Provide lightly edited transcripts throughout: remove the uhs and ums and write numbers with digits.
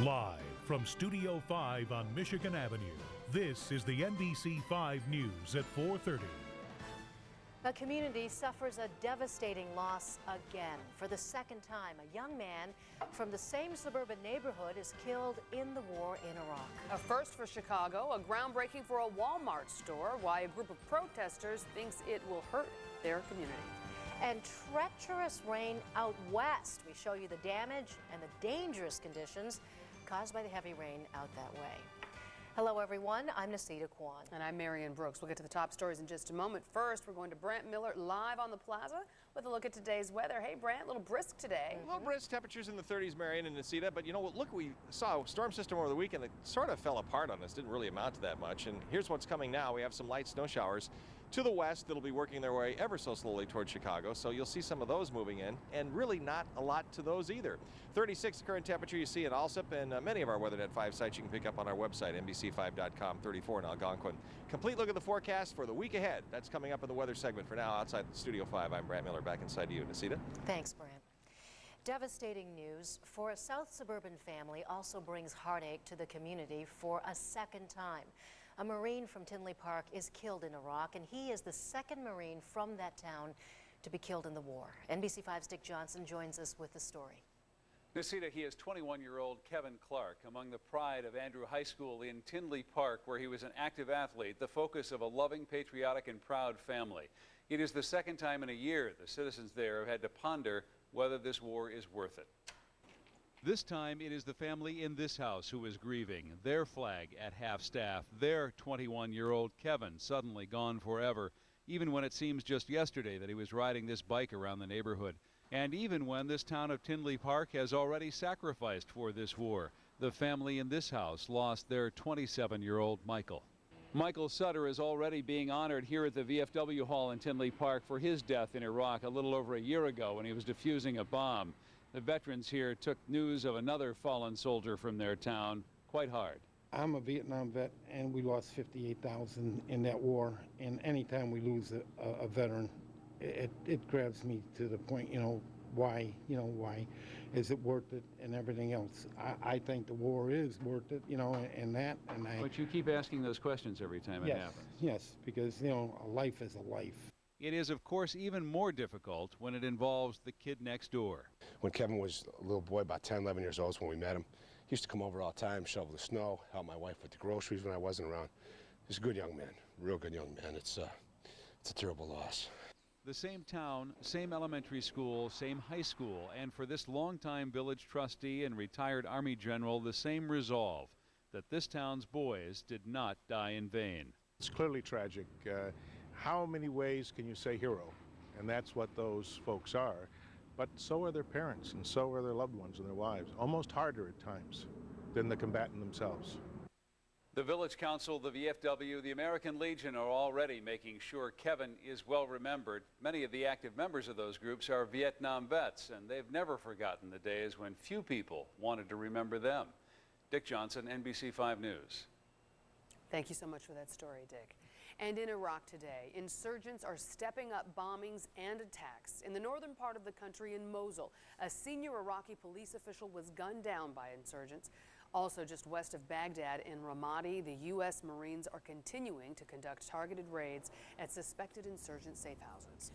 Live from Studio 5 on Michigan Avenue, this is the NBC 5 News at 4:30. A community suffers a devastating loss again. For the second time, a young man from the same suburban neighborhood is killed in the war in Iraq. A first for Chicago, a groundbreaking for a Walmart store, why a group of protesters thinks it will hurt their community. And treacherous rain out west. We show you the damage and the dangerous conditions caused by the heavy rain out that way. Hello, everyone. I'm Nasita Kwan. And I'm Marion Brooks. We'll get to the top stories in just a moment. First, we're going to Brent Miller live on the plaza with a look at today's weather. Hey, Brent, a little brisk today. A little brisk, temperatures in the 30s, Marion and Nasita. But you know what? Look, we saw a storm system over the weekend that sort of fell apart on us. Didn't really amount to that much. And here's what's coming now. We have some light snow showers to the west that'll be working their way ever so slowly towards Chicago. So you'll see some of those moving in, and really not a lot to those either. 36 current temperature you see in Alsip, and many of our WeatherNet 5 sites you can pick up on our website, NBC5.com. 34 in Algonquin. Complete look at the forecast for the week ahead. That's coming up in the weather segment. For now, outside Studio 5, I'm Brant Miller. Back inside to you, Nasita. Thanks, Brant. Devastating news for a South suburban family also brings heartache to the community for a second time. A Marine from Tinley Park is killed in Iraq, and he is the second Marine from that town to be killed in the war. NBC5's Dick Johnson joins us with the story. Nasita, he is 21-year-old Kevin Clark, among the pride of Andrew High School in Tinley Park, where he was an active athlete, the focus of a loving, patriotic, and proud family. It is the second time in a year the citizens there have had to ponder whether this war is worth it. This time, it is the family in this house who is grieving. Their flag at half-staff, their 21-year-old Kevin suddenly gone forever, even when it seems just yesterday that he was riding this bike around the neighborhood. And even when this town of Tinley Park has already sacrificed for this war, the family in this house lost their 27-year-old Michael. Michael Sutter is already being honored here at the VFW Hall in Tinley Park for his death in Iraq a little over a year ago when he was defusing a bomb. The veterans here took news of another fallen soldier from their town quite hard. I'm a Vietnam vet, and we lost 58,000 in that war. And anytime we lose a veteran, it grabs me to the point, why is it worth it and everything else. I think the war is worth it, But you keep asking those questions every time it happens. Yes, because, a life is a life. It is, of course, even more difficult when it involves the kid next door. When Kevin was a little boy, about 10, 11 years old, when we met him, he used to come over all the time, shovel the snow, help my wife with the groceries when I wasn't around. He's a good young man, real good young man. It's a terrible loss. The same town, same elementary school, same high school, and for this longtime village trustee and retired Army general, the same resolve that this town's boys did not die in vain. It's clearly tragic. How many ways can you say hero? And that's what those folks are. But so are their parents, and so are their loved ones and their wives, almost harder at times than the combatant themselves. The Village Council, the VFW, the American Legion are already making sure Kevin is well remembered. Many of the active members of those groups are Vietnam vets, and they've never forgotten the days when few people wanted to remember them. Dick Johnson, NBC 5 News. Thank you so much for that story, Dick. And in Iraq today, insurgents are stepping up bombings and attacks. In the northern part of the country in Mosul, a senior Iraqi police official was gunned down by insurgents. Also just west of Baghdad in Ramadi, the U.S. Marines are continuing to conduct targeted raids at suspected insurgent safe houses.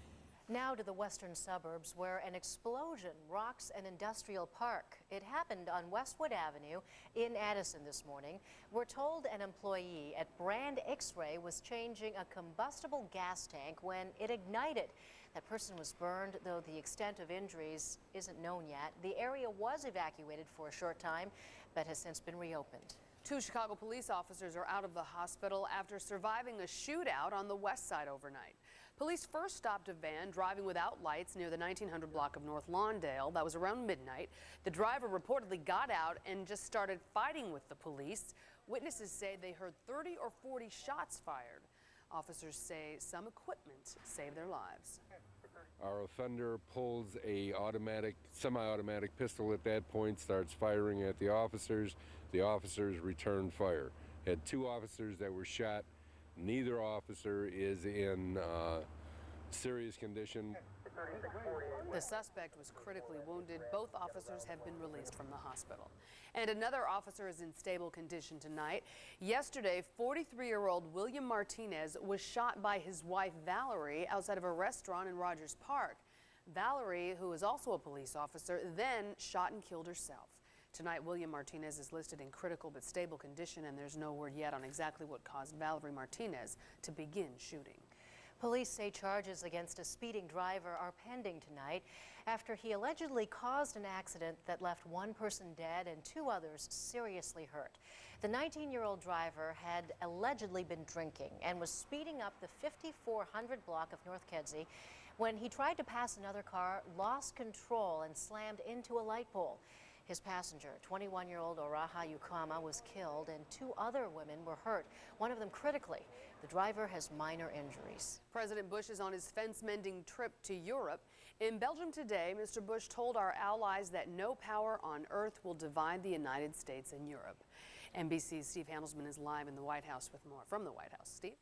Now to the western suburbs, where an explosion rocks an industrial park. It happened on Westwood Avenue in Addison this morning. We're told an employee at Brand X-Ray was changing a combustible gas tank when it ignited. That person was burned, though the extent of injuries isn't known yet. The area was evacuated for a short time, but has since been reopened. 2 Chicago police officers are out of the hospital after surviving a shootout on the west side overnight. Police first stopped a van driving without lights near the 1900 block of North Lawndale. That was around midnight. The driver reportedly got out and just started fighting with the police. Witnesses say they heard 30 or 40 shots fired. Officers say some equipment saved their lives. Our offender pulls a semi-automatic pistol at that point, starts firing at the officers. The officers return fire. Had 2 officers that were shot. Neither officer is in serious condition. The suspect was critically wounded. Both officers have been released from the hospital. And another officer is in stable condition tonight. Yesterday, 43-year-old William Martinez was shot by his wife, Valerie, outside of a restaurant in Rogers Park. Valerie, who is also a police officer, then shot and killed herself. Tonight, William Martinez is listed in critical but stable condition, and there's no word yet on exactly what caused Valerie Martinez to begin shooting. Police say charges against a speeding driver are pending tonight after he allegedly caused an accident that left one person dead and 2 others seriously hurt. The 19-year-old driver had allegedly been drinking and was speeding up the 5400 block of North Kedzie when he tried to pass another car, lost control, and slammed into a light pole. His passenger, 21-year-old Oraha Yukama, was killed and 2 other women were hurt, one of them critically. The driver has minor injuries. President Bush is on his fence-mending trip to Europe. In Belgium today, Mr. Bush told our allies that no power on earth will divide the United States and Europe. NBC's Steve Handelsman is live in the White House with more from the White House. Steve?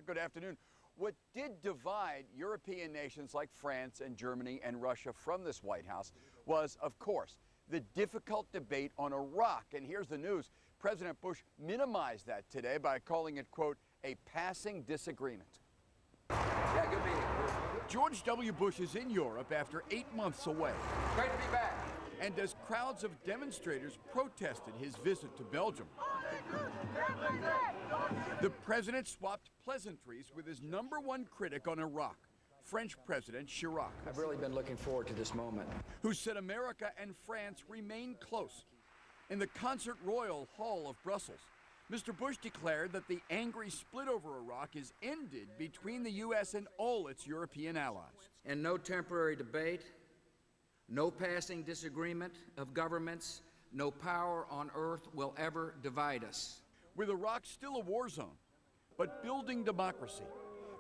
Good afternoon. What did divide European nations like France and Germany and Russia from this White House was, of course, the difficult debate on Iraq. And here's the news. President Bush minimized that today by calling it, quote, a passing disagreement. Yeah, good meeting. George W. Bush is in Europe after 8 months away. Great to be back. And as crowds of demonstrators protested his visit to Belgium, the president swapped pleasantries with his #1 critic on Iraq, French President Chirac. I've really been looking forward to this moment. Who said America and France remain close. In the Concert Royal Hall of Brussels, Mr. Bush declared that the angry split over Iraq is ended between the U.S. and all its European allies. And no temporary debate, no passing disagreement of governments, no power on earth will ever divide us. With Iraq still a war zone, but building democracy,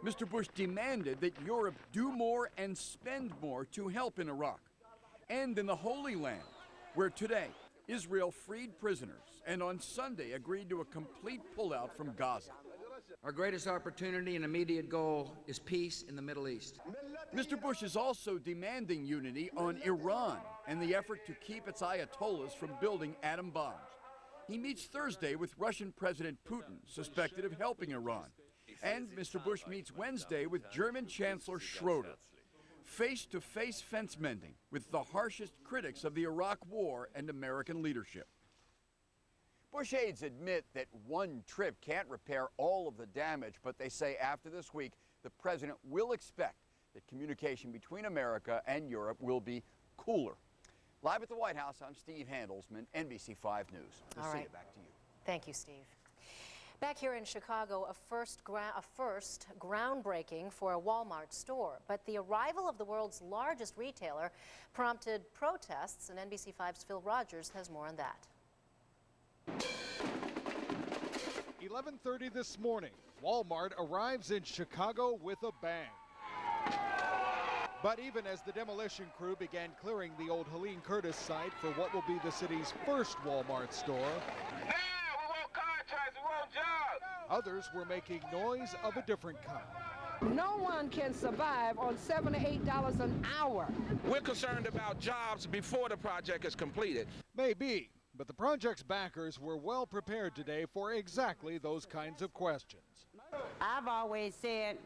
Mr. Bush demanded that Europe do more and spend more to help in Iraq and in the Holy Land, where today Israel freed prisoners and on Sunday agreed to a complete pullout from Gaza. Our greatest opportunity and immediate goal is peace in the Middle East. Mr. Bush is also demanding unity on Iran and the effort to keep its ayatollahs from building atom bombs. He meets Thursday with Russian President Putin, suspected of helping Iran. And Mr. Bush meets Wednesday with German Chancellor Schroeder. Face-to-face fence mending with the harshest critics of the Iraq War and American leadership. Bush aides admit that one trip can't repair all of the damage, but they say after this week, the president will expect that communication between America and Europe will be cooler. Live at the White House, I'm Steve Handelsman, NBC 5 News. All right. Back to you. Thank you, Steve. Back here in Chicago, a first groundbreaking for a Walmart store. But the arrival of the world's largest retailer prompted protests, and NBC 5's Phil Rogers has more on that. 11:30 this morning, Walmart arrives in Chicago with a bang. But even as the demolition crew began clearing the old Helene Curtis site for what will be the city's first Walmart store, others were making noise of a different kind. No one can survive on $7 to $8 an hour. We're concerned about jobs before the project is completed. Maybe, but the project's backers were well prepared today for exactly those kinds of questions. I've always said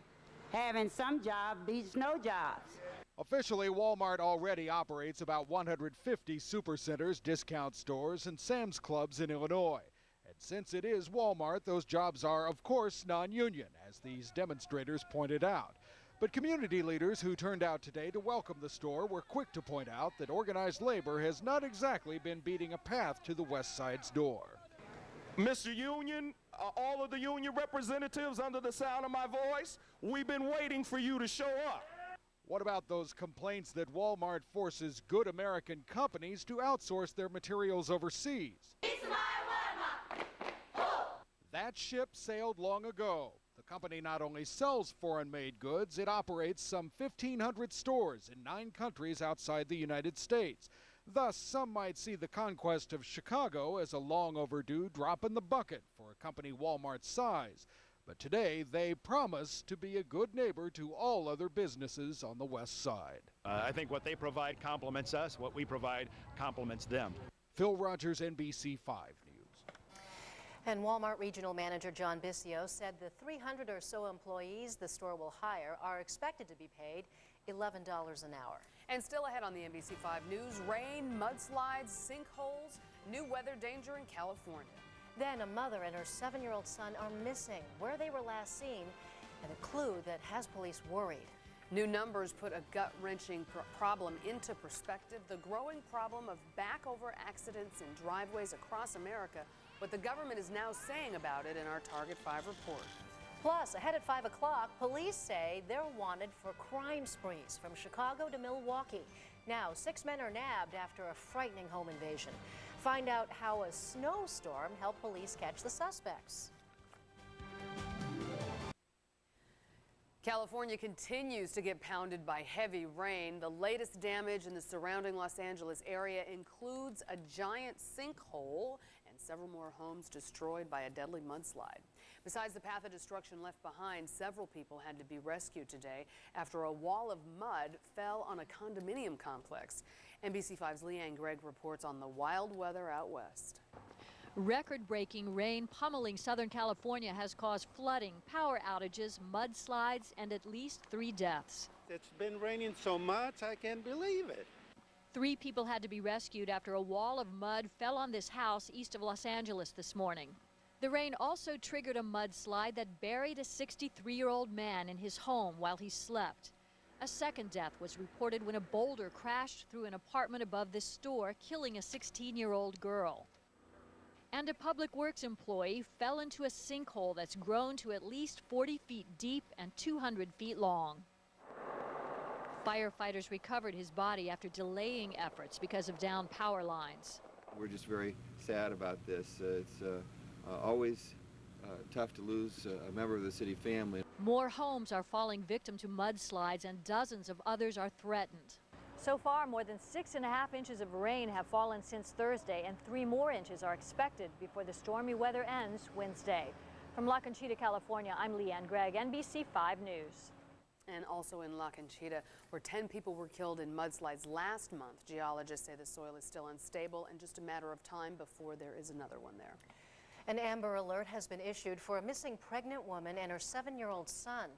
having some job beats no jobs. Officially, Walmart already operates about 150 supercenters, discount stores, and Sam's Clubs in Illinois. And since it is Walmart, those jobs are, of course, non-union, as these demonstrators pointed out. But community leaders who turned out today to welcome the store were quick to point out that organized labor has not exactly been beating a path to the West Side's door. Mr. Union, all of the union representatives under the sound of my voice, we've been waiting for you to show up. What about those complaints that Walmart forces good American companies to outsource their materials overseas? It's my Walmart. That ship sailed long ago. The company not only sells foreign-made goods, it operates some 1,500 stores in 9 countries outside the United States. Thus, some might see the conquest of Chicago as a long overdue drop in the bucket for a company Walmart's size. But today they promise to be a good neighbor to all other businesses on the west side. I think what they provide complements us. What we provide complements them. Phil Rogers, NBC 5 News. And Walmart Regional Manager John Bisio said the 300 or so employees the store will hire are expected to be paid $11 an hour. And still ahead on the NBC5 News, rain, mudslides, sinkholes, new weather danger in California. Then a mother and her 7-year-old son are missing, where they were last seen, and a clue that has police worried. New numbers put a gut-wrenching problem into perspective, the growing problem of back-over accidents in driveways across America, what the government is now saying about it in our Target 5 report. Plus, ahead at 5 o'clock, police say they're wanted for crime sprees from Chicago to Milwaukee. Now, 6 men are nabbed after a frightening home invasion. Find out how a snowstorm helped police catch the suspects. California continues to get pounded by heavy rain. The latest damage in the surrounding Los Angeles area includes a giant sinkhole and several more homes destroyed by a deadly mudslide. Besides the path of destruction left behind, several people had to be rescued today after a wall of mud fell on a condominium complex. NBC5's Leanne Gregg reports on the wild weather out west. Record-breaking rain pummeling Southern California has caused flooding, power outages, mudslides, and at least 3 deaths. It's been raining so much, I can't believe it. 3 people had to be rescued after a wall of mud fell on this house east of Los Angeles this morning. The rain also triggered a mudslide that buried a 63-year-old man in his home while he slept. A second death was reported when a boulder crashed through an apartment above this store, killing a 16-year-old girl. And a public works employee fell into a sinkhole that's grown to at least 40 feet deep and 200 feet long. Firefighters recovered his body after delaying efforts because of downed power lines. We're just very sad about this. It's always tough to lose a member of the city family. More homes are falling victim to mudslides and dozens of others are threatened. So far, more than 6.5 inches of rain have fallen since Thursday, and 3 more inches are expected before the stormy weather ends Wednesday. From La Conchita, California, I'm Leanne Gregg, NBC 5 News. And also in La Conchita, where 10 people were killed in mudslides last month, geologists say the soil is still unstable and just a matter of time before there is another one there. An Amber Alert has been issued for a missing pregnant woman and her 7-year-old son.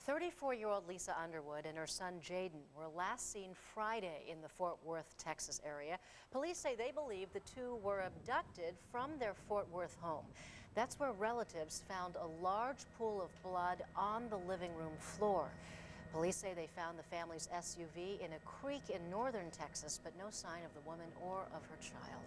34-year-old Lisa Underwood and her son Jaden were last seen Friday in the Fort Worth, Texas area. Police say they believe the two were abducted from their Fort Worth home. That's where relatives found a large pool of blood on the living room floor. Police say they found the family's SUV in a creek in northern Texas, but no sign of the woman or of her child.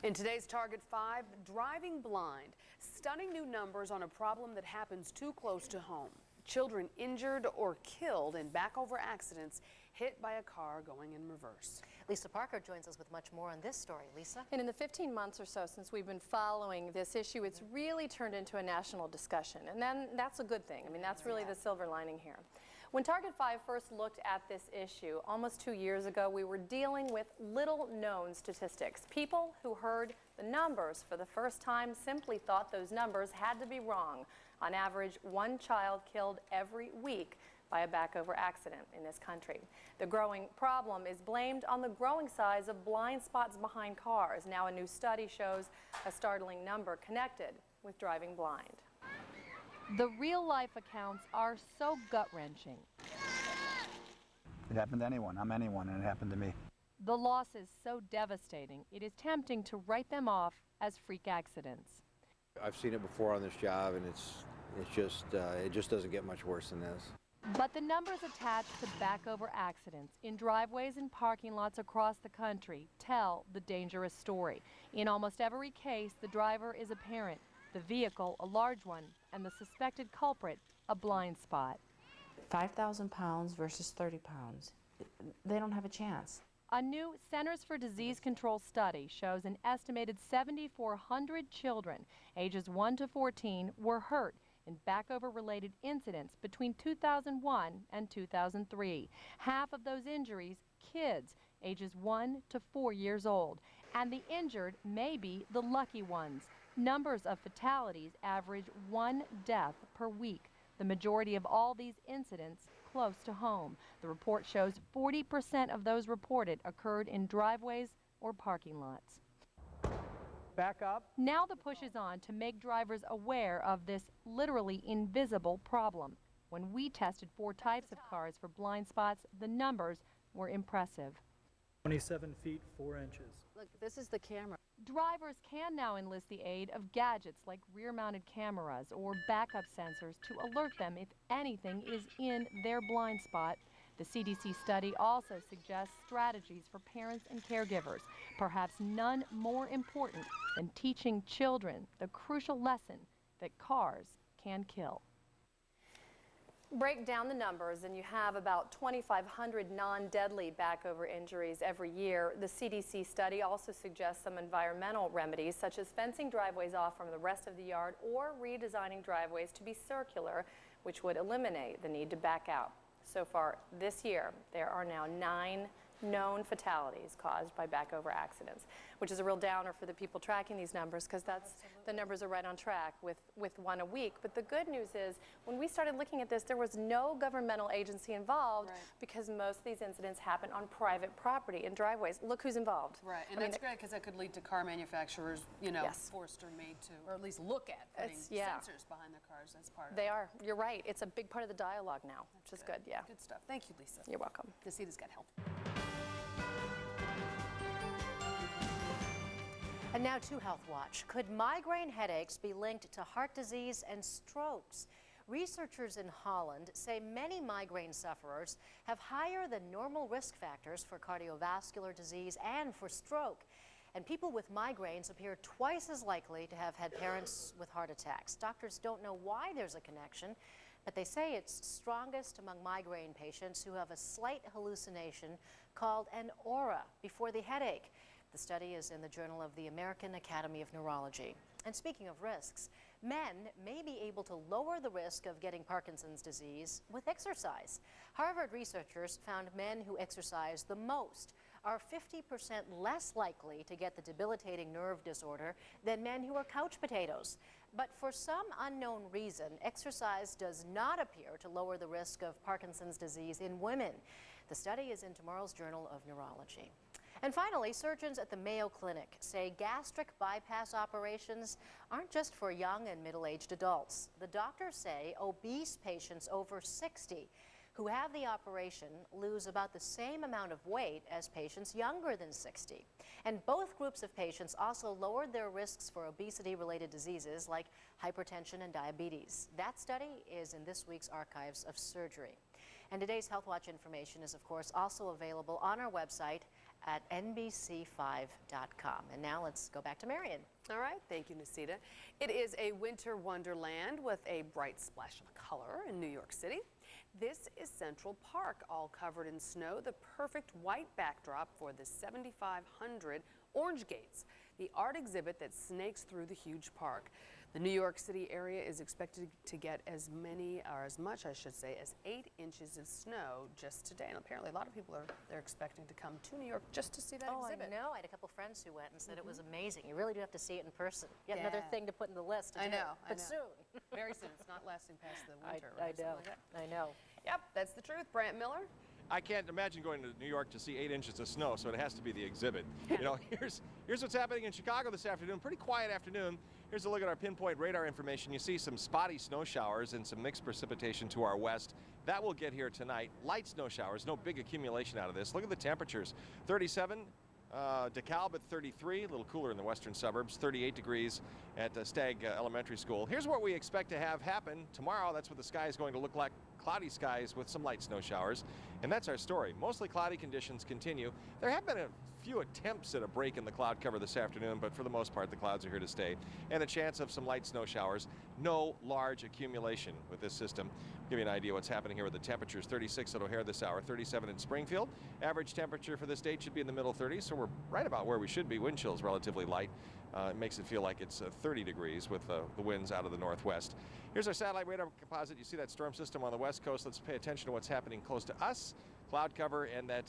In today's Target 5, driving blind. Stunning new numbers on a problem that happens too close to home. Children injured or killed in back-over accidents hit by a car going in reverse. Lisa Parker joins us with much more on this story. Lisa? And in the 15 months or so since we've been following this issue, it's really turned into a national discussion. And then that's a good thing. I mean, that's really the silver lining here. When Target 5 first looked at this issue almost 2 years ago, we were dealing with little-known statistics. People who heard the numbers for the first time simply thought those numbers had to be wrong. On average, 1 child killed every week by a back-over accident in this country. The growing problem is blamed on the growing size of blind spots behind cars. Now a new study shows a startling number connected with driving blind. The real-life accounts are so gut-wrenching. It happened to anyone. I'm anyone, and it happened to me. The loss is so devastating, it is tempting to write them off as freak accidents. I've seen it before on this job, and it just doesn't get much worse than this. But the numbers attached to back-over accidents in driveways and parking lots across the country tell the dangerous story. In almost every case, the driver is a parent, the vehicle a large one, and the suspected culprit a blind spot. 5,000 pounds versus 30 pounds. They don't have a chance. A new Centers for Disease Control study shows an estimated 7,400 children ages 1 to 14 were hurt in back-over-related incidents between 2001 and 2003. Half of those injuries, kids ages 1 to 4 years old. And the injured may be the lucky ones. Numbers of fatalities average 1 death per week. The majority of all these incidents close to home. The report shows 40% of those reported occurred in driveways or parking lots. Back up. Now the push is on to make drivers aware of this literally invisible problem. When we tested 4 types of cars for blind spots, the numbers were impressive. 27 feet 4 inches. Look, this is the camera. Drivers can now enlist the aid of gadgets like rear-mounted cameras or backup sensors to alert them if anything is in their blind spot. The CDC study also suggests strategies for parents and caregivers, perhaps none more important than teaching children the crucial lesson that cars can kill. Break down the numbers and you have about 2,500 non-deadly back-over injuries every year. The CDC study also suggests some environmental remedies such as fencing driveways off from the rest of the yard or redesigning driveways to be circular, which would eliminate the need to back out. So far this year, there are now 9 known fatalities caused by back-over accidents, which is a real downer for the people tracking these numbers because the numbers are right on track with 1 a week. But the good news is when we started looking at this, there was no governmental agency involved because most of these incidents happen on private property in driveways. Look who's involved. Right, and that's great because that could lead to car manufacturers, you know, forced or made to, or at least look at putting sensors behind their cars as part of it. They are. You're right. It's a big part of the dialogue now, which is good. Yeah. Good stuff. Thank you, Lisa. You're welcome. Nacita's got help. And now to Health Watch. Could migraine headaches be linked to heart disease and strokes? Researchers in Holland say many migraine sufferers have higher than normal risk factors for cardiovascular disease and for stroke. And people with migraines appear twice as likely to have had parents with heart attacks. Doctors don't know why there's a connection, but they say it's strongest among migraine patients who have a slight hallucination called an aura before the headache. The study is in the Journal of the American Academy of Neurology. And speaking of risks, men may be able to lower the risk of getting Parkinson's disease with exercise. Harvard researchers found men who exercise the most are 50% less likely to get the debilitating nerve disorder than men who are couch potatoes. But for some unknown reason, exercise does not appear to lower the risk of Parkinson's disease in women. The study is in tomorrow's Journal of Neurology. And finally, surgeons at the Mayo Clinic say gastric bypass operations aren't just for young and middle-aged adults. The doctors say obese patients over 60 who have the operation lose about the same amount of weight as patients younger than 60. And both groups of patients also lowered their risks for obesity-related diseases like hypertension and diabetes. That study is in this week's Archives of Surgery. And today's Health Watch information is, of course, also available on our website at NBC5.com. And now let's go back to Marion. All right, thank you, Nacita. It is a winter wonderland with a bright splash of color in New York City. This is Central Park, all covered in snow, the perfect white backdrop for the 7,500 Orange Gates, the art exhibit that snakes through the huge park. The New York City area is expected to get as much, I should say, as 8 inches of snow just today. And apparently a lot of people they're expecting to come to New York just to see that exhibit. I know. I had a couple friends who went and said it was amazing. You really do have to see it in person. Yet another thing to put in the list. I know. But soon. Very soon. It's not lasting past the winter. I know. Yep, that's the truth. Brant Miller? I can't imagine going to New York to see 8 inches of snow, so it has to be the exhibit. You know, here's what's happening in Chicago this afternoon. Pretty quiet afternoon. Here's a look at our pinpoint radar information. You see some spotty snow showers and some mixed precipitation to our west. That will get here tonight. Light snow showers, no big accumulation out of this. Look at the temperatures. 37. DeKalb at 33, a little cooler in the western suburbs, 38 degrees at Stagg Elementary School. Here's what we expect to have happen tomorrow. That's what the sky is going to look like. Cloudy skies with some light snow showers. And that's our story. Mostly cloudy conditions continue. There have been a few attempts at a break in the cloud cover this afternoon, but for the most part, the clouds are here to stay. And a chance of some light snow showers. No large accumulation with this system. I'll give you an idea what's happening here with the temperatures. 36 at O'Hare this hour, 37 in Springfield. Average temperature for this date should be in the middle 30s, so we're right about where we should be. Wind chill's relatively light. It makes it feel like it's 30 degrees with the winds out of the northwest. Here's our satellite radar composite. You see that storm system on the west coast. Let's pay attention to what's happening close to us. Cloud cover and that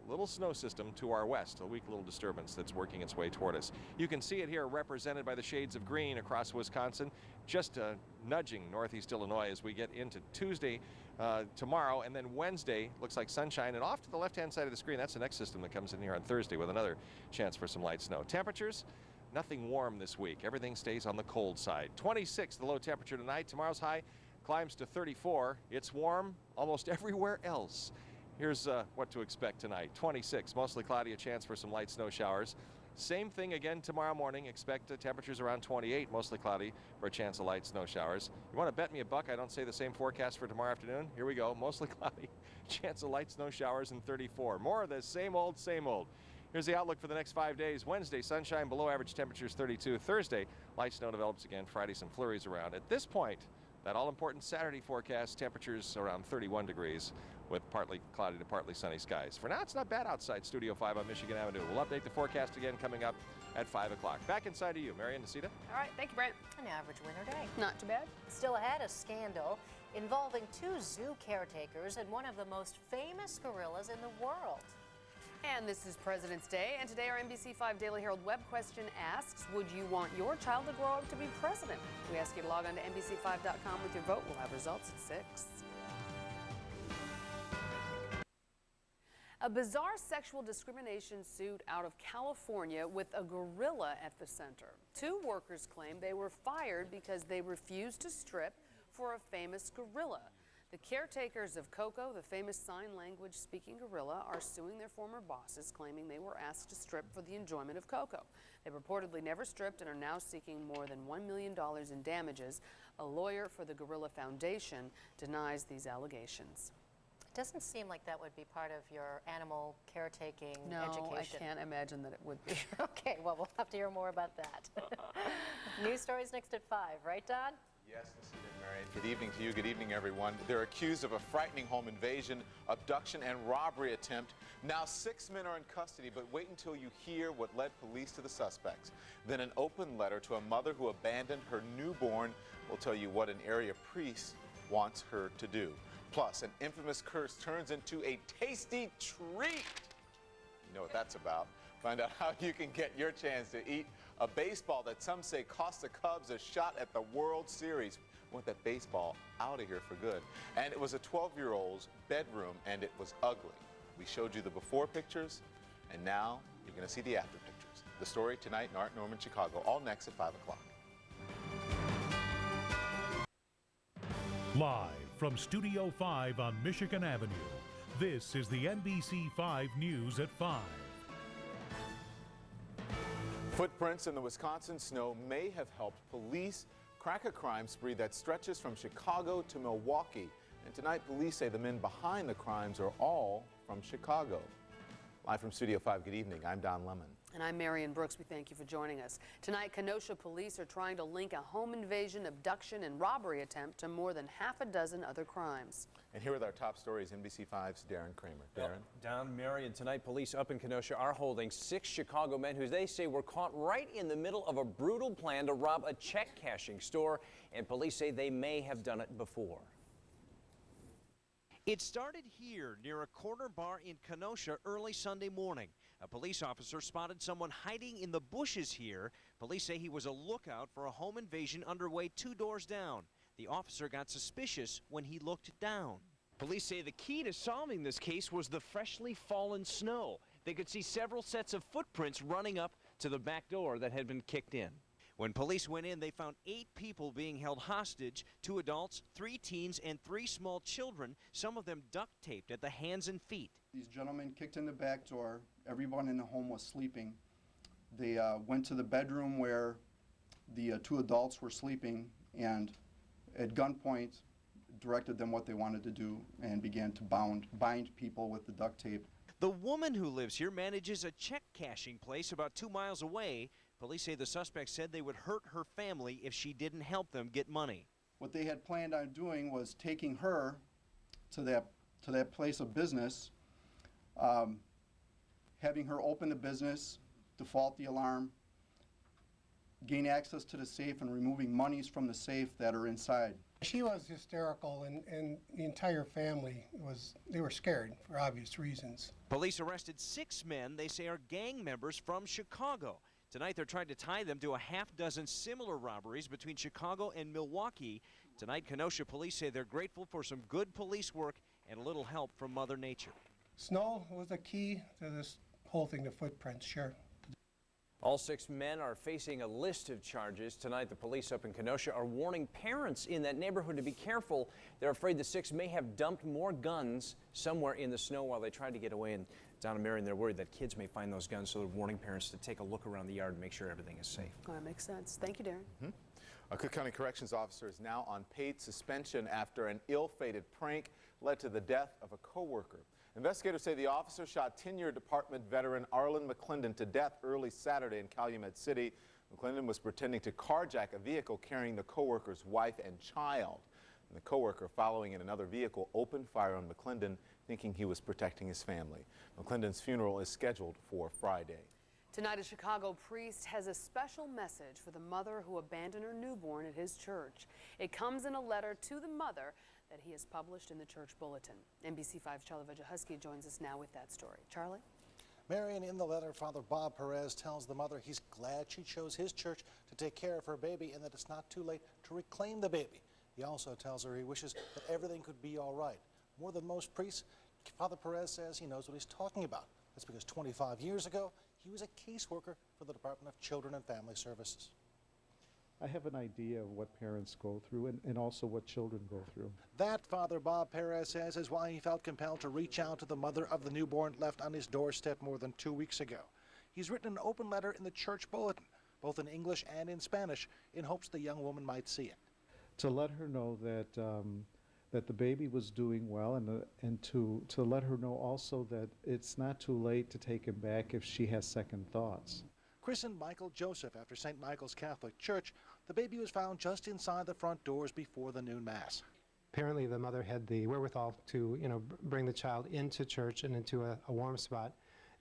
little snow system to our west, a weak little disturbance that's working its way toward us. You can see it here represented by the shades of green across Wisconsin, just nudging northeast Illinois as we get into Tuesday, tomorrow, and then Wednesday looks like sunshine, and off to the left-hand side of the screen, that's the next system that comes in here on Thursday with another chance for some light snow. Temperatures, nothing warm this week. Everything stays on the cold side. 26 the low temperature tonight. Tomorrow's high climbs to 34. It's warm almost everywhere else. Here's what to expect tonight. 26, mostly cloudy, a chance for some light snow showers. Same thing again tomorrow morning. Expect temperatures around 28, mostly cloudy, for a chance of light snow showers. You want to bet me a buck I don't say the same forecast for tomorrow afternoon? Here we go. Mostly cloudy, chance of light snow showers, and 34. More of the same old, same old. Here's the outlook for the next 5 days. Wednesday, sunshine, below average temperatures 32. Thursday, light snow develops again. Friday, some flurries around. At this point, that all-important Saturday forecast, temperatures around 31 degrees with partly cloudy to partly sunny skies. For now, it's not bad outside Studio 5 on Michigan Avenue. We'll update the forecast again coming up at 5 o'clock. Back inside of you, Mary and Nacita. All right, thank you, Brent. An average winter day. Not too bad. Still ahead, a scandal involving 2 zoo caretakers and one of the most famous gorillas in the world. And this is President's Day, and today our NBC5 Daily Herald web question asks, would you want your child to grow up to be president? We ask you to log on to NBC5.com with your vote. We'll have results at 6. A bizarre sexual discrimination suit out of California with a gorilla at the center. 2 workers claim they were fired because they refused to strip for a famous gorilla. The caretakers of Coco, the famous sign language speaking gorilla, are suing their former bosses, claiming they were asked to strip for the enjoyment of Coco. They reportedly never stripped and are now seeking more than $1 million in damages. A lawyer for the Gorilla Foundation denies these allegations. It doesn't seem like that would be part of your animal caretaking education. No, I can't imagine that it would be. Okay, well, we'll have to hear more about that. News stories next at 5, right, Don? Yes, Nacita and Mary. Good evening to you. Good evening, everyone. They're accused of a frightening home invasion, abduction, and robbery attempt. Now 6 men are in custody, but wait until you hear what led police to the suspects. Then an open letter to a mother who abandoned her newborn will tell you what an area priest wants her to do. Plus, an infamous curse turns into a tasty treat. You know what that's about. Find out how you can get your chance to eat a baseball that some say cost the Cubs a shot at the World Series. We want that baseball out of here for good. And it was a 12-year-old's bedroom, and it was ugly. We showed you the before pictures, and now you're going to see the after pictures. The story tonight in Art Norman, Chicago, all next at 5 o'clock. Live from Studio 5 on Michigan Avenue, this is the NBC 5 News at 5. Footprints in the Wisconsin snow may have helped police crack a crime spree that stretches from Chicago to Milwaukee. And tonight, police say the men behind the crimes are all from Chicago. Live from Studio 5, good evening. I'm Don Lemon. And I'm Marion Brooks. We thank you for joining us. Tonight, Kenosha police are trying to link a home invasion, abduction, and robbery attempt to more than half a dozen other crimes. And here with our top stories, NBC5's Darren Kramer. Darren? Don, Marion, tonight police up in Kenosha are holding 6 Chicago men who they say were caught right in the middle of a brutal plan to rob a check cashing store, and police say they may have done it before. It started here near a corner bar in Kenosha early Sunday morning. A police officer spotted someone hiding in the bushes here. Police say he was a lookout for a home invasion underway 2 doors down. The officer got suspicious when he looked down. Police say the key to solving this case was the freshly fallen snow. They could see several sets of footprints running up to the back door that had been kicked in. When police went in, they found 8 people being held hostage, 2 adults, 3 teens, and 3 small children, some of them duct taped at the hands and feet. These gentlemen kicked in the back door. Everyone in the home was sleeping. They went to the bedroom where the 2 adults were sleeping and at gunpoint directed them what they wanted to do and began to bind people with the duct tape. The woman who lives here manages a check cashing place about 2 miles away. Police say the suspects said they would hurt her family if she didn't help them get money. What they had planned on doing was taking her to that place of business, having her open the business, default the alarm, gain access to the safe, and removing monies from the safe that are inside. She was hysterical, and the entire family they were scared for obvious reasons. Police arrested 6 men they say are gang members from Chicago. Tonight they're trying to tie them to a half-dozen similar robberies between Chicago and Milwaukee. Tonight, Kenosha police say they're grateful for some good police work and a little help from Mother Nature. Snow was a key to this whole thing, the footprints, sure. All 6 men are facing a list of charges. Tonight, the police up in Kenosha are warning parents in that neighborhood to be careful. They're afraid the 6 may have dumped more guns somewhere in the snow while they tried to get away. And Donna Marion, they're worried that kids may find those guns, so they're warning parents to take a look around the yard and make sure everything is safe. That makes sense. Thank you, Darren. A Cook County Corrections officer is now on paid suspension after an ill-fated prank led to the death of a co-worker. Investigators say the officer shot 10-year department veteran Arlen McClendon to death early Saturday in Calumet City. McClendon was pretending to carjack a vehicle carrying the co-worker's wife and child. And the co-worker, following in another vehicle, opened fire on McClendon, thinking he was protecting his family. McClendon's funeral is scheduled for Friday. Tonight, a Chicago priest has a special message for the mother who abandoned her newborn at his church. It comes in a letter to the mother that he has published in the church bulletin. NBC5's Charlie Vajahusky joins us now with that story. Charlie? Marion, in the letter, Father Bob Perez tells the mother he's glad she chose his church to take care of her baby and that it's not too late to reclaim the baby. He also tells her he wishes that everything could be all right. More than most priests, Father Perez says he knows what he's talking about. That's because 25 years ago, he was a caseworker for the Department of Children and Family Services. I have an idea of what parents go through and also what children go through. That, Father Bob Perez says, is why he felt compelled to reach out to the mother of the newborn left on his doorstep more than 2 weeks ago. He's written an open letter in the church bulletin, both in English and in Spanish, in hopes the young woman might see it. To let her know that that the baby was doing well, and to let her know also that it's not too late to take him back if she has second thoughts. Christened Michael Joseph after St. Michael's Catholic Church, the baby was found just inside the front doors before the noon mass. Apparently the mother had the wherewithal to, bring the child into church and into a warm spot,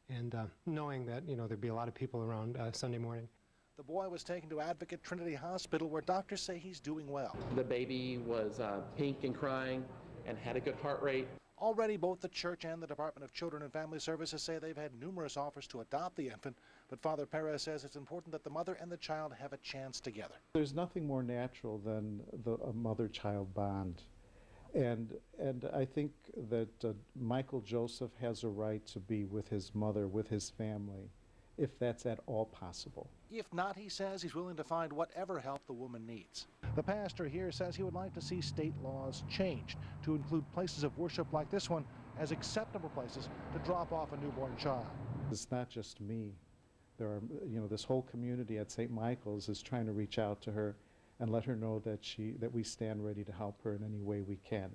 and knowing that, there'd be a lot of people around Sunday morning. The boy was taken to Advocate Trinity Hospital, where doctors say he's doing well. The baby was pink and crying and had a good heart rate. Already, both the church and the Department of Children and Family Services say they've had numerous offers to adopt the infant, but Father Perez says it's important that the mother and the child have a chance together. There's nothing more natural than a mother-child bond. And I think that Michael Joseph has a right to be with his mother, with his family, if that's at all possible. If not, he says he's willing to find whatever help the woman needs. The pastor here says he would like to see state laws changed to include places of worship like this one as acceptable places to drop off a newborn child. It's not just me. There are, this whole community at St. Michael's is trying to reach out to her and let her know that we stand ready to help her in any way we can.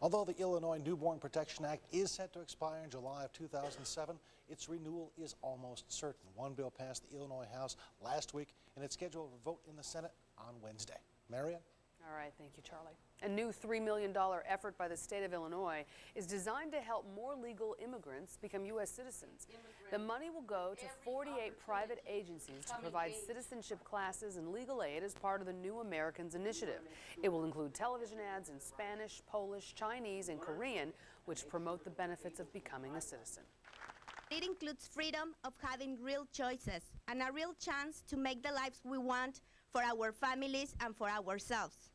Although the Illinois Newborn Protection Act is set to expire in July of 2007, its renewal is almost certain. One bill passed the Illinois House last week, and it's scheduled for vote in the Senate on Wednesday. Marion? All right, thank you, Charlie. A new $3 million effort by the state of Illinois is designed to help more legal immigrants become U.S. citizens. The money will go to 48 private agencies to provide citizenship classes and legal aid as part of the New Americans Initiative. It will include television ads in Spanish, Polish, Chinese, and Korean, which promote the benefits of becoming a citizen. It includes freedom of having real choices and a real chance to make the lives we want for our families and for ourselves.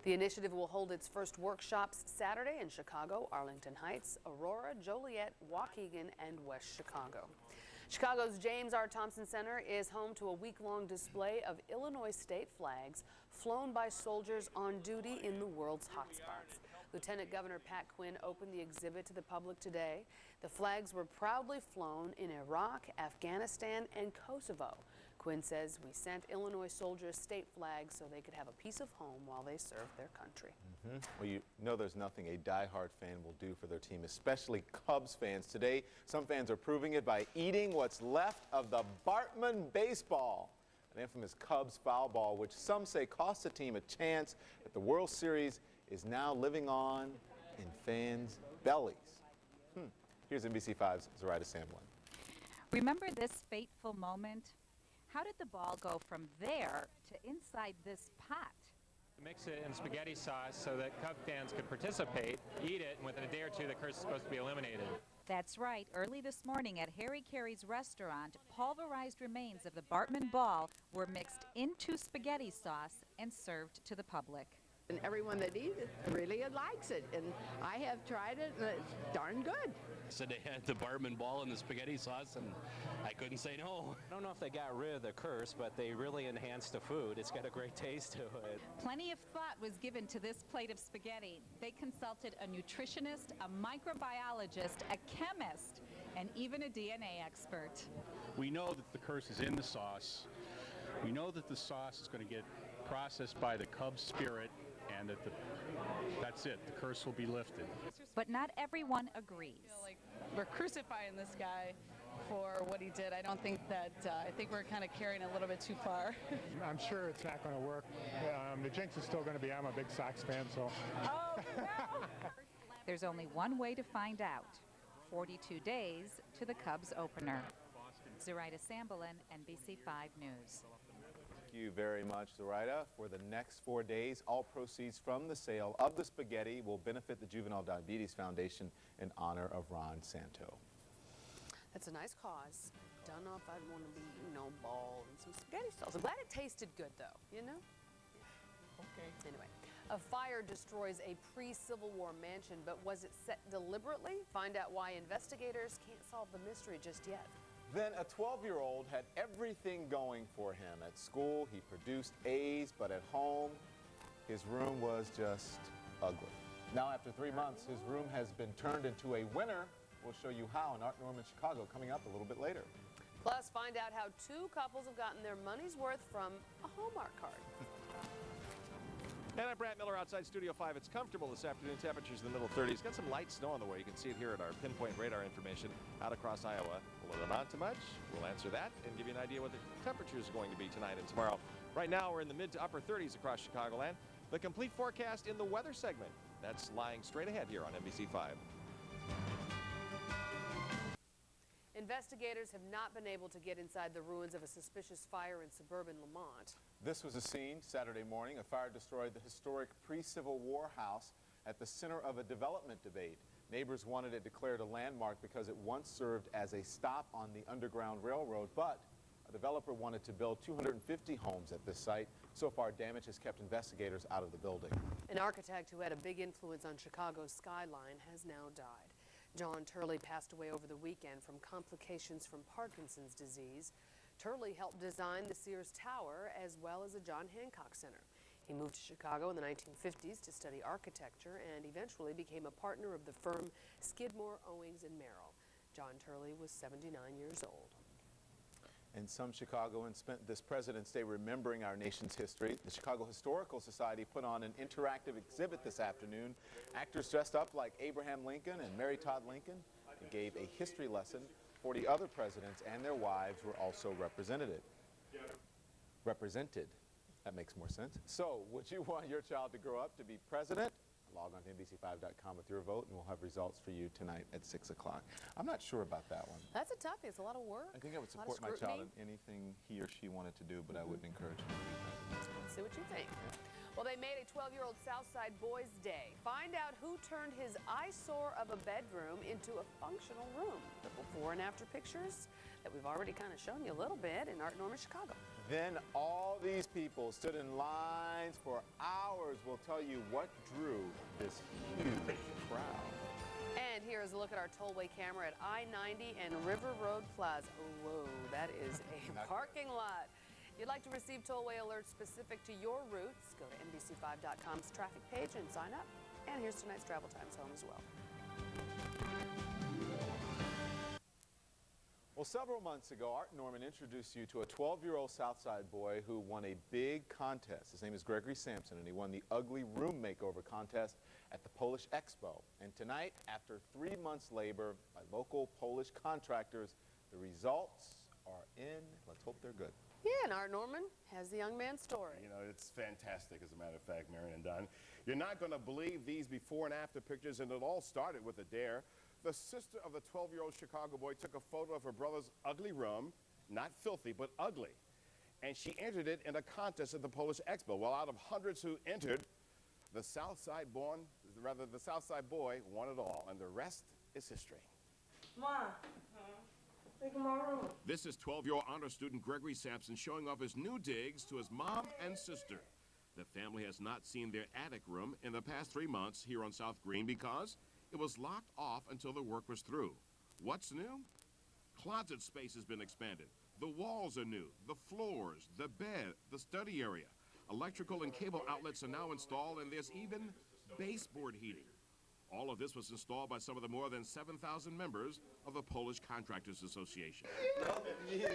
The initiative will hold its first workshops Saturday in Chicago, Arlington Heights, Aurora, Joliet, Waukegan, and West Chicago. Chicago's James R. Thompson Center is home to a week-long display of Illinois state flags flown by soldiers on duty in the world's hotspots. Lieutenant Governor Pat Quinn opened the exhibit to the public today. The flags were proudly flown in Iraq, Afghanistan, and Kosovo. Quinn says we sent Illinois soldiers state flags so they could have a piece of home while they served their country. Well, you know there's nothing a diehard fan will do for their team, especially Cubs fans. Today, some fans are proving it by eating what's left of the Bartman baseball, an infamous Cubs foul ball, which some say cost the team a chance at the World Series, is now living on in fans' bellies. Here's NBC5's Zoraida Samblin. Remember this fateful moment? How did the ball go from there to inside this pot? Mix it in spaghetti sauce so that Cub fans could participate, eat it, and within a day or two the curse is supposed to be eliminated. That's right. Early this morning at Harry Carey's restaurant, pulverized remains of the Bartman ball were mixed into spaghetti sauce and served to the public. And everyone that eats it really likes it, and I have tried it, and it's darn good. So they had the Bartman ball and the spaghetti sauce, and I couldn't say no. I don't know if they got rid of the curse, but they really enhanced the food. It's got a great taste to it. Plenty of thought was given to this plate of spaghetti. They consulted a nutritionist, a microbiologist, a chemist, and even a DNA expert. We know that the curse is in the sauce. We know that the sauce is going to get processed by the Cub spirit, and that that's it. The curse will be lifted. But not everyone agrees. Like we're crucifying this guy for what he did. I don't think that, I think we're kind of carrying it a little bit too far. I'm sure it's not going to work. The jinx is still going to be, I'm a big Sox fan, so. Oh, no. There's only one way to find out. 42 days to the Cubs opener. Zoraida Sambalin, NBC 5 News. Thank you very much, Zoraida. For the next 4 days, all proceeds from the sale of the spaghetti will benefit the Juvenile Diabetes Foundation in honor of Ron Santo. That's a nice cause. Don't know if I'd want to be, bald and some spaghetti sauce. I'm glad it tasted good, though, Yeah. Okay. Anyway, a fire destroys a pre-Civil War mansion, but was it set deliberately? Find out why investigators can't solve the mystery just yet. Then a 12-year-old had everything going for him. At school, he produced A's, but at home, his room was just ugly. Now, after 3 months, his room has been turned into a winner. We'll show you how in Art Norman, Chicago, coming up a little bit later. Plus, find out how 2 couples have gotten their money's worth from a Hallmark card. And I'm Brant Miller outside Studio 5. It's comfortable this afternoon. Temperatures in the middle 30s. Got some light snow on the way. You can see it here at our pinpoint radar information out across Iowa. Will it amount to much? We'll answer that and give you an idea what the temperature is going to be tonight and tomorrow. Right now, we're in the mid to upper 30s across Chicagoland. The complete forecast in the weather segment. That's lying straight ahead here on NBC 5. Investigators have not been able to get inside the ruins of a suspicious fire in suburban Lamont. This was a scene Saturday morning. A fire destroyed the historic pre-Civil War house at the center of a development debate. Neighbors wanted it declared a landmark because it once served as a stop on the Underground Railroad, but a developer wanted to build 250 homes at this site. So far, damage has kept investigators out of the building. An architect who had a big influence on Chicago's skyline has now died. John Turley passed away over the weekend from complications from Parkinson's disease. Turley helped design the Sears Tower as well as the John Hancock Center. He moved to Chicago in the 1950s to study architecture and eventually became a partner of the firm Skidmore, Owings & Merrill. John Turley was 79 years old. And some Chicagoans spent this President's Day remembering our nation's history. The Chicago Historical Society put on an interactive exhibit this afternoon. Actors dressed up like Abraham Lincoln and Mary Todd Lincoln and gave a history lesson. 40 other presidents and their wives were also represented. That makes more sense. So, would you want your child to grow up to be president? Log on to NBC5.com with your vote, and we'll have results for you tonight at 6 o'clock. I'm not sure about that one. That's a toughie. It's a lot of work. I think I would support my child in anything he or she wanted to do, but I wouldn't encourage him to be president. Let's see what you think. Well, they made a 12-year-old Southside Boys Day. Find out who turned his eyesore of a bedroom into a functional room. The before and after pictures that we've already kind of shown you a little bit in Art Norman, Chicago. Then all these people stood in lines for hours. We'll tell you what drew this huge crowd. And here is a look at our tollway camera at I-90 and River Road Plaza. Whoa, that is a parking lot. If you'd like to receive tollway alerts specific to your routes, go to NBC5.com's traffic page and sign up. And here's tonight's travel times home as well. Well, several months ago, Art Norman introduced you to a 12-year-old Southside boy who won a big contest. His name is Gregory Sampson, and he won the Ugly Room Makeover contest at the Polish Expo. And tonight, after 3 months' labor by local Polish contractors, the results are in. Let's hope they're good. Yeah, and Art Norman has the young man's story. You know, it's fantastic, as a matter of fact, Marion and Don. You're not going to believe these before and after pictures, and it all started with a dare. The sister of the 12-year-old Chicago boy took a photo of her brother's ugly room, not filthy, but ugly. and she entered it in a contest at the Polish Expo. Well, out of hundreds who entered, the Southside boy won it all, and the rest is history. Mom, look in my room. This is 12-year-old honor student Gregory Sampson showing off his new digs to his mom and sister. The family has not seen their attic room in the past 3 months here on South Green because it was locked off until the work was through. What's new? Closet space has been expanded. The walls are new, the floors, the bed, the study area. Electrical and cable outlets are now installed, and there's even baseboard heating. All of this was installed by some of the more than 7,000 members of the Polish Contractors Association. We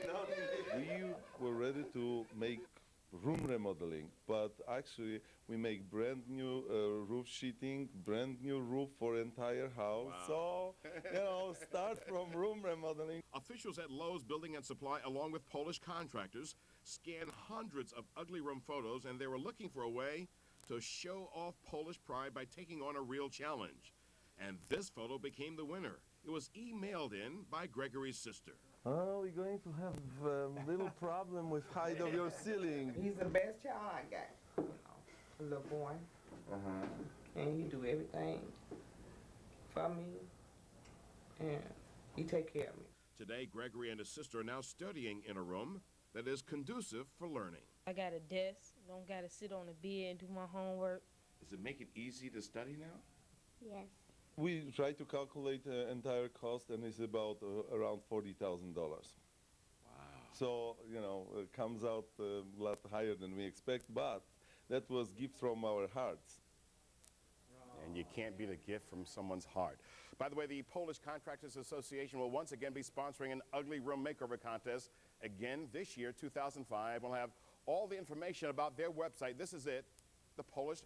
were ready to make room remodeling, but actually we make brand new roof sheeting, brand new roof for entire house. Wow. So, start from room remodeling. Officials at Lowe's Building and Supply, along with Polish contractors, scanned hundreds of ugly room photos, and they were looking for a way to show off Polish pride by taking on a real challenge. And this photo became the winner. It was emailed in by Gregory's sister. Oh, we're going to have a little problem with height of your ceiling. He's the best child I got. A little boy. And he do everything for me. And he take care of me. Today, Gregory and his sister are now studying in a room that is conducive for learning. I got a desk. Don't got to sit on the bed and do my homework. Does it make it easy to study now? Yes. We try to calculate the entire cost, and it's about around $40,000. Wow. So, you know, it comes out a lot higher than we expect, but that was gift from our hearts. And you can't beat a gift from someone's heart. By the way, the Polish Contractors Association will once again be sponsoring an ugly room makeover contest. Again, this year, 2005, we'll have all the information about their website. This is it, the Polish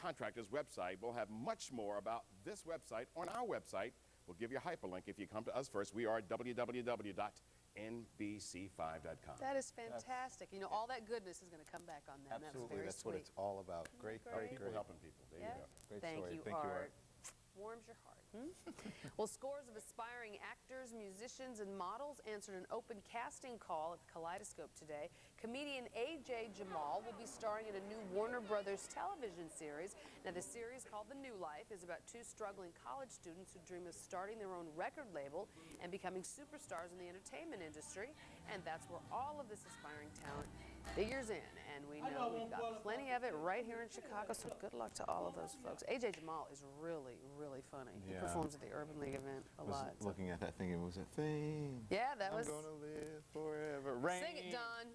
Contractors website. We'll have much more about this website on our website. We'll give you a hyperlink if you come to us first. We are at www.nbc5.com. That is fantastic. You know, all that goodness is going to come back on them. Absolutely, That's what it's all about. Great People helping people. There you go. Great Thank story. you, Thank you, Art. Art. Warms your heart. Well, scores of aspiring actors, musicians, and models answered an open casting call at the Kaleidoscope today. Comedian A.J. Jamal will be starring in a new Warner Brothers television series. Now, the series, called The New Life, is about two struggling college students who dream of starting their own record label and becoming superstars in the entertainment industry. And that's where all of this aspiring talent figures in. And we know we've got plenty of it right here in Chicago, so good luck to all of those folks. A.J. Jamal is really, really funny. He performs at the Urban League event a lot. Looking at that thing, it was a thing. Yeah, that was. I'm gonna live forever. Rain. Sing it, Don.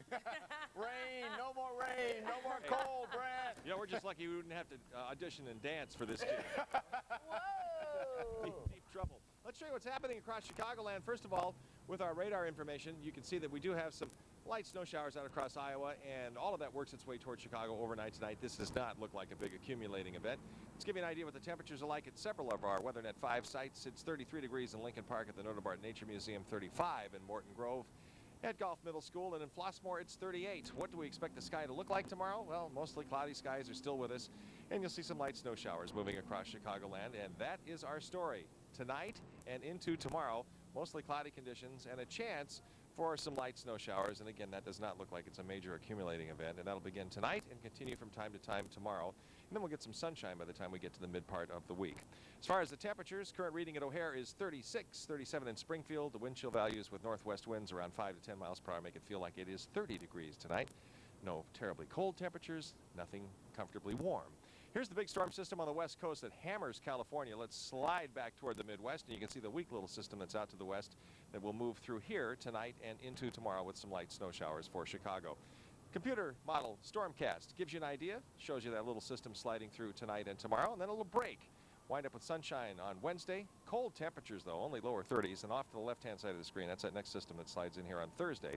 Rain, no more rain, no more cold, Brad. You know, we're just lucky we wouldn't have to audition and dance for this kid. Whoa! Deep trouble. Let's show you what's happening across Chicagoland. First of all, with our radar information, you can see that we do have some light snow showers out across Iowa, and all of that works its way towards Chicago overnight tonight. This does not look like a big accumulating event. Let's give you an idea what the temperatures are like at several of our WeatherNet 5 sites. It's 33 degrees in Lincoln Park at the Notabart Nature Museum, 35 in Morton Grove. At Gulf Middle School and in Flossmoor, it's 38. What do we expect the sky to look like tomorrow? Well, mostly cloudy skies are still with us, and you'll see some light snow showers moving across Chicagoland, and that is our story. Tonight and into tomorrow, mostly cloudy conditions and a chance for some light snow showers. And again, that does not look like it's a major accumulating event, and that'll begin tonight and continue from time to time tomorrow. And then we'll get some sunshine by the time we get to the mid part of the week. As far as the temperatures, current reading at O'Hare is 36, 37 in Springfield. The wind chill values with northwest winds around 5 to 10 miles per hour make it feel like it is 30 degrees tonight. No terribly cold temperatures, nothing comfortably warm. Here's the big storm system on the west coast that hammers California. Let's slide back toward the Midwest, and you can see the weak little system that's out to the west that will move through here tonight and into tomorrow with some light snow showers for Chicago. Computer model Stormcast gives you an idea, shows you that little system sliding through tonight and tomorrow, and then a little break. Wind up with sunshine on Wednesday. Cold temperatures, though, only lower 30s, and off to the left-hand side of the screen, that's that next system that slides in here on Thursday,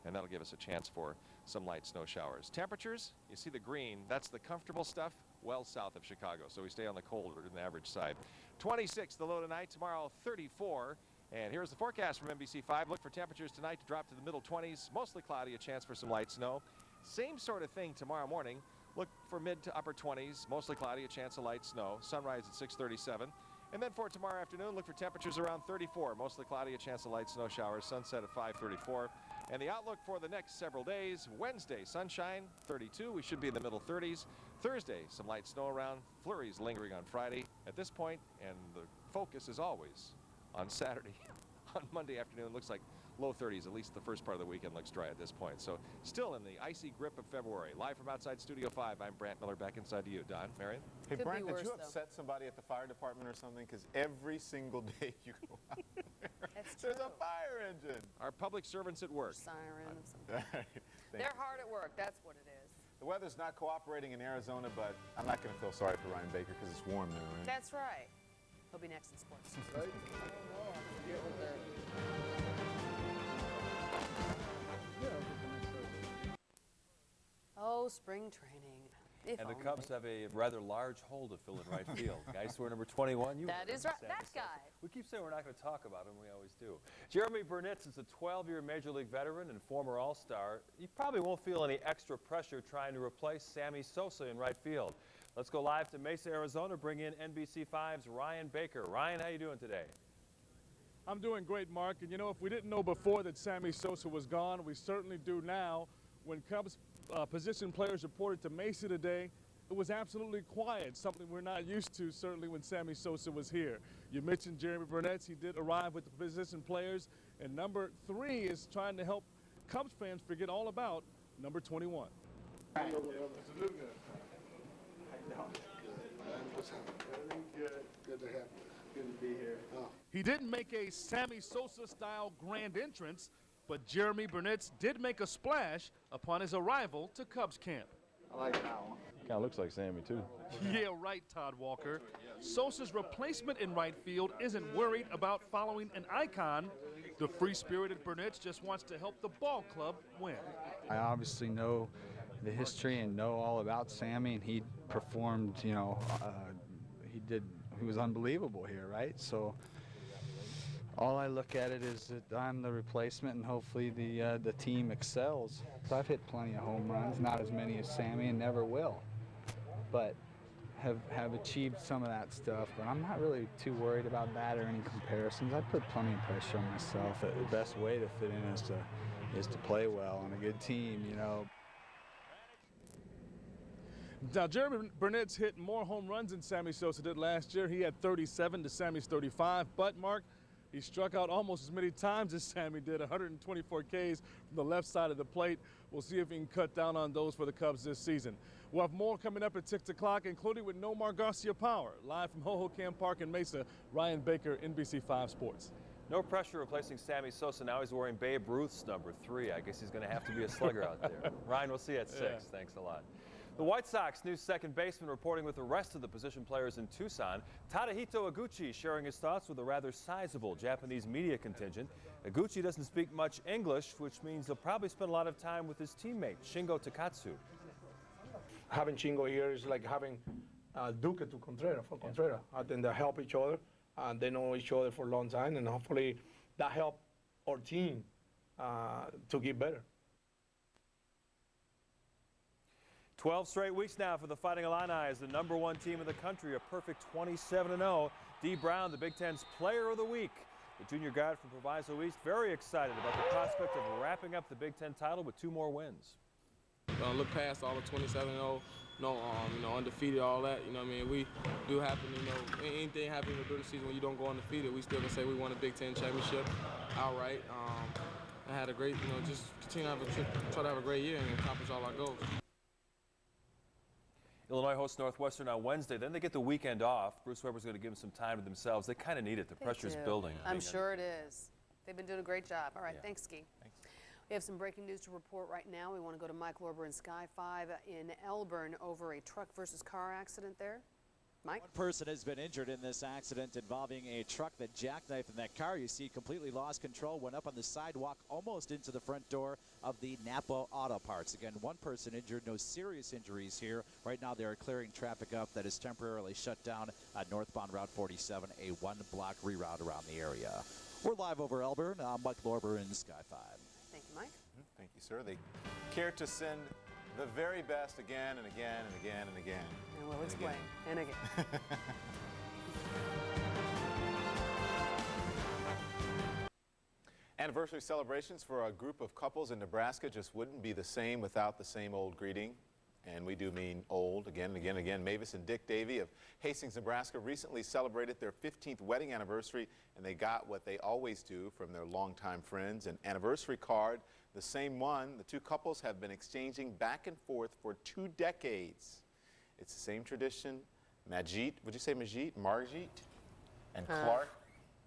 and that'll give us a chance for some light snow showers. Temperatures, you see the green, that's the comfortable stuff well south of Chicago, so we stay on the colder than the average side. 26 the low tonight, tomorrow 34. And here's the forecast from NBC5. Look for temperatures tonight to drop to the middle 20s, mostly cloudy, a chance for some light snow. Same sort of thing tomorrow morning. Look for mid to upper 20s, mostly cloudy, a chance of light snow. Sunrise at 6:37. And then for tomorrow afternoon, look for temperatures around 34, mostly cloudy, a chance of light snow showers. Sunset at 5:34. And the outlook for the next several days: Wednesday, sunshine, 32. We should be in the middle 30s. Thursday, some light snow around. Flurries lingering on Friday. At this point, and the focus is always on Saturday. On Monday afternoon, looks like low 30s. At least the first part of the weekend looks dry at this point. So still in the icy grip of February. Live from outside Studio 5, I'm Brant Miller. Back inside to you, Don. Marion? Hey, Brant, did you upset somebody at the fire department or something? Because every single day you go out there, there's a fire engine. Our public servants at work. Sirens. They're hard at work. That's what it is. The weather's not cooperating in Arizona, but I'm not going to feel sorry for Ryan Baker because it's warm there, right? That's right. He'll be next in sports. Oh, spring training. And the Cubs have a rather large hole to fill in right field. Guy score number 21. That is right. That guy. We keep saying we're not going to talk about him. We always do. Jeremy Burnitz is a 12-year Major League veteran and former All-Star. He probably won't feel any extra pressure trying to replace Sammy Sosa in right field. Let's go live to Mesa, Arizona. Bring in NBC5's Ryan Baker. Ryan, how you doing today? I'm doing great, Mark. And you know, if we didn't know before that Sammy Sosa was gone, we certainly do now. When Cubs position players reported to Mesa today, it was absolutely quiet, something we're not used to, certainly when Sammy Sosa was here. You mentioned Jeremy Burnitz. He did arrive with the position players. And number 3 is trying to help Cubs fans forget all about number 21. Good to have you. Good to be here. He didn't make a Sammy Sosa-style grand entrance, but Jeremy Burnitz did make a splash upon his arrival to Cubs camp. I like that one. Kind of looks like Sammy, too. Yeah, right, Todd Walker. Sosa's replacement in right field isn't worried about following an icon. The free-spirited Burnitz just wants to help the ball club win. I obviously know the history and know all about Sammy, and he performed, you know, he was unbelievable here, right? So all I look at it is that I'm the replacement, and hopefully the team excels. So I've hit plenty of home runs, not as many as Sammy, and never will, but have achieved some of that stuff. But I'm not really too worried about that or any comparisons. I put plenty of pressure on myself. The best way to fit in is to play well on a good team, you know. Now, Jeremy Burnitz hit more home runs than Sammy Sosa did last year. He had 37 to Sammy's 35. But, Mark, he struck out almost as many times as Sammy did, 124 Ks from the left side of the plate. We'll see if he can cut down on those for the Cubs this season. We'll have more coming up at 6 o'clock, including with Nomar Garcia Power. Live from Hohokam Park in Mesa, Ryan Baker, NBC5 Sports. No pressure replacing Sammy Sosa. Now he's wearing Babe Ruth's number 3. I guess he's going to have to be a slugger out there. Ryan, we'll see you at 6. Yeah. Thanks a lot. The White Sox new second baseman reporting with the rest of the position players in Tucson. Tadahito Iguchi sharing his thoughts with a rather sizable Japanese media contingent. Iguchi doesn't speak much English, which means he'll probably spend a lot of time with his teammate, Shingo Takatsu. Having Shingo here is like having Duque to Contreras, for Contreras. I think they help each other, and they know each other for a long time, and hopefully that help our team to get better. 12 straight weeks now for the Fighting Illini as the #1 team in the country, a perfect 27-0. D. Brown, the Big Ten's Player of the Week. The junior guard from Proviso East, very excited about the prospect of wrapping up the Big Ten title with 2 more wins. Look past all the 27-0, undefeated, all that. You know what I mean? We do happen, anything happens during the season when you don't go undefeated, we still can say we won a Big Ten championship outright. I had a great, just continue to try to have a great year and accomplish all our goals. Illinois hosts Northwestern on Wednesday. Then they get the weekend off. Bruce Weber's going to give them some time to themselves. They kind of need it. The pressure's building. I'm sure it is. They've been doing a great job. All right, thanks, Ski. Thanks. We have some breaking news to report right now. We want to go to Mike Lorber in Sky 5 in Elburn over a truck versus car accident there. Mike? One person has been injured in this accident involving a truck that jackknifed, and that car you see completely lost control, went up on the sidewalk almost into the front door of the Napa Auto Parts. Again, one person injured, no serious injuries here. Right now they are clearing traffic up that is temporarily shut down on northbound Route 47, a 1-block reroute around the area. We're live over Elburn. I'm Mike Lorber in Sky 5. Thank you, Mike. Thank you, sir. They care to send the very best again and again and again and again. And we'll explain. And again. Anniversary celebrations for a group of couples in Nebraska just wouldn't be the same without the same old greeting. And we do mean old, again and again and again. Mavis and Dick Davey of Hastings, Nebraska recently celebrated their 15th wedding anniversary, and they got what they always do from their longtime friends, an anniversary card, the same one the two couples have been exchanging back and forth for 2 decades. It's the same tradition. Majit, would you say Majit? Margit and Clark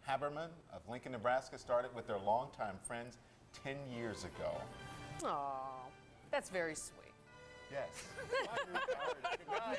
Haberman of Lincoln, Nebraska started with their longtime friends 10 years ago. Aw, that's very sweet. Yes. Good night.